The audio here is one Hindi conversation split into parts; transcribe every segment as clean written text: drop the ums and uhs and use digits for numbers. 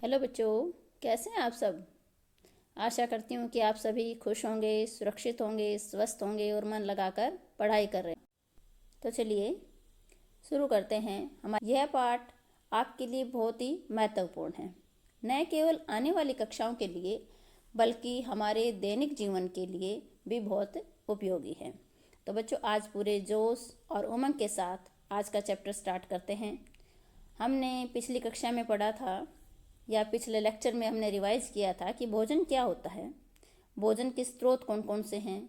हेलो बच्चों, कैसे हैं आप सब। आशा करती हूँ कि आप सभी खुश होंगे, सुरक्षित होंगे, स्वस्थ होंगे और मन लगाकर पढ़ाई कर रहे हैं। तो चलिए शुरू करते हैं। हमारा यह पाठ आपके लिए बहुत ही महत्वपूर्ण है, न केवल आने वाली कक्षाओं के लिए बल्कि हमारे दैनिक जीवन के लिए भी बहुत उपयोगी है। तो बच्चों, आज पूरे जोश और उमंग के साथ आज का चैप्टर स्टार्ट करते हैं। हमने पिछली कक्षा में पढ़ा था या पिछले लेक्चर में हमने रिवाइज किया था कि भोजन क्या होता है, भोजन के स्रोत कौन कौन से हैं,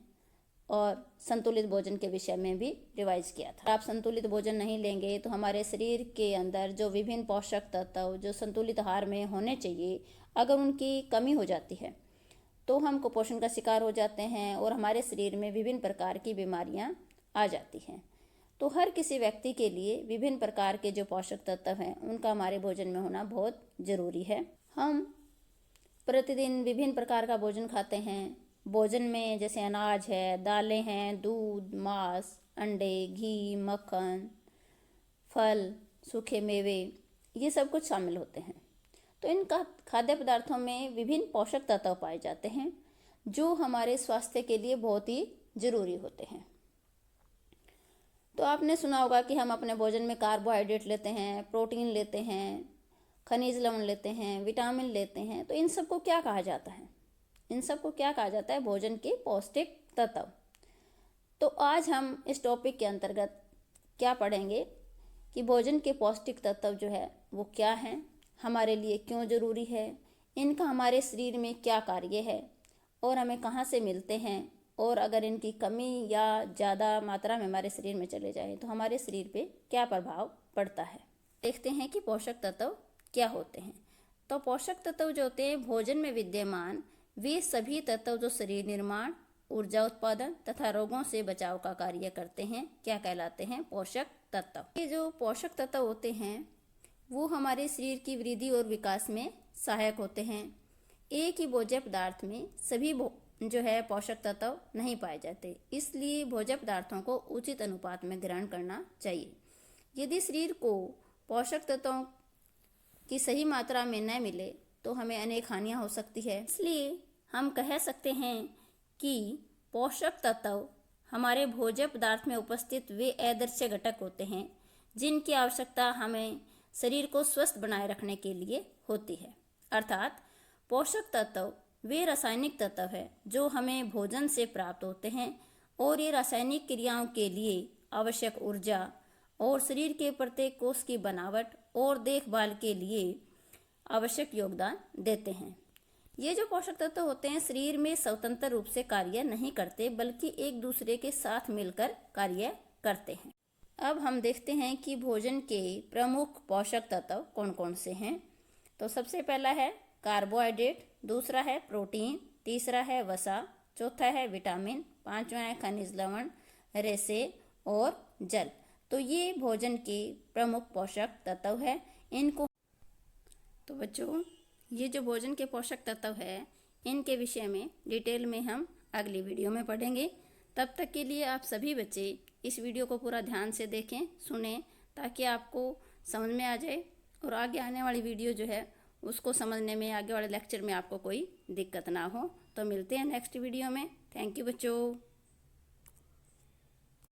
और संतुलित भोजन के विषय में भी रिवाइज किया था। आप संतुलित भोजन नहीं लेंगे तो हमारे शरीर के अंदर जो विभिन्न पोषक तत्व जो संतुलित आहार में होने चाहिए, अगर उनकी कमी हो जाती है तो हम कुपोषण का शिकार हो जाते हैं और हमारे शरीर में विभिन्न प्रकार की बीमारियां आ जाती हैं। तो हर किसी व्यक्ति के लिए विभिन्न प्रकार के जो पोषक तत्व हैं उनका हमारे भोजन में होना बहुत ज़रूरी है। हम प्रतिदिन विभिन्न प्रकार का भोजन खाते हैं। भोजन में जैसे अनाज है, दालें हैं, दूध, मांस, अंडे, घी, मक्खन, फल, सूखे मेवे, ये सब कुछ शामिल होते हैं। तो इन खाद्य पदार्थों में विभिन्न पोषक तत्व पाए जाते हैं जो हमारे स्वास्थ्य के लिए बहुत ही ज़रूरी होते हैं। तो आपने सुना होगा कि हम अपने भोजन में कार्बोहाइड्रेट लेते हैं, प्रोटीन लेते हैं, खनिज लवण लेते हैं, विटामिन लेते हैं। तो इन सबको क्या कहा जाता है? इन सबको क्या कहा जाता है? भोजन के पौष्टिक तत्व। तो आज हम इस टॉपिक के अंतर्गत क्या पढ़ेंगे कि भोजन के पौष्टिक तत्व जो है वो क्या हैं, हमारे लिए क्यों ज़रूरी है, इनका हमारे शरीर में क्या कार्य है और हमें कहाँ से मिलते हैं, और अगर इनकी कमी या ज़्यादा मात्रा में हमारे शरीर में चले जाए तो हमारे शरीर पे क्या प्रभाव पड़ता है। देखते हैं कि पोषक तत्व क्या होते हैं। तो पोषक तत्व जो होते हैं भोजन में विद्यमान वे सभी तत्व जो शरीर निर्माण, ऊर्जा उत्पादन तथा रोगों से बचाव का कार्य करते हैं, क्या कहलाते हैं? पोषक तत्व। ये जो पोषक तत्व होते हैं वो हमारे शरीर की वृद्धि और विकास में सहायक होते हैं। एक ही भोज्य पदार्थ में सभी जो है पोषक तत्व नहीं पाए जाते, इसलिए भोज्य पदार्थों को उचित अनुपात में ग्रहण करना चाहिए। यदि शरीर को पोषक तत्वों की सही मात्रा में न मिले तो हमें अनेक हानियां हो सकती है। इसलिए हम कह सकते हैं कि पोषक तत्व हमारे भोज्य पदार्थ में उपस्थित वे अदृश्य घटक होते हैं जिनकी आवश्यकता हमें शरीर को स्वस्थ बनाए रखने के लिए होती है। अर्थात पोषक तत्व वे रासायनिक तत्व है जो हमें भोजन से प्राप्त होते हैं और ये रासायनिक क्रियाओं के लिए आवश्यक ऊर्जा और शरीर के प्रत्येक कोष की बनावट और देखभाल के लिए आवश्यक योगदान देते हैं। ये जो पोषक तत्व होते हैं शरीर में स्वतंत्र रूप से कार्य नहीं करते बल्कि एक दूसरे के साथ मिलकर कार्य करते हैं। अब हम देखते हैं कि भोजन के प्रमुख पोषक तत्व कौन कौन से हैं। तो सबसे पहला है कार्बोहाइड्रेट, दूसरा है प्रोटीन, तीसरा है वसा, चौथा है विटामिन, पांचवा है खनिज लवण, रेशे और जल। तो ये भोजन के प्रमुख पोषक तत्व है। इनको तो बच्चों, ये जो भोजन के पोषक तत्व है इनके विषय में डिटेल में हम अगली वीडियो में पढ़ेंगे। तब तक के लिए आप सभी बच्चे इस वीडियो को पूरा ध्यान से देखें, सुनें, ताकि आपको समझ में आ जाए और आगे आने वाली वीडियो जो है उसको समझने में, आगे वाले लेक्चर में आपको कोई दिक्कत ना हो। तो मिलते हैं नेक्स्ट वीडियो में। थैंक यू बच्चों।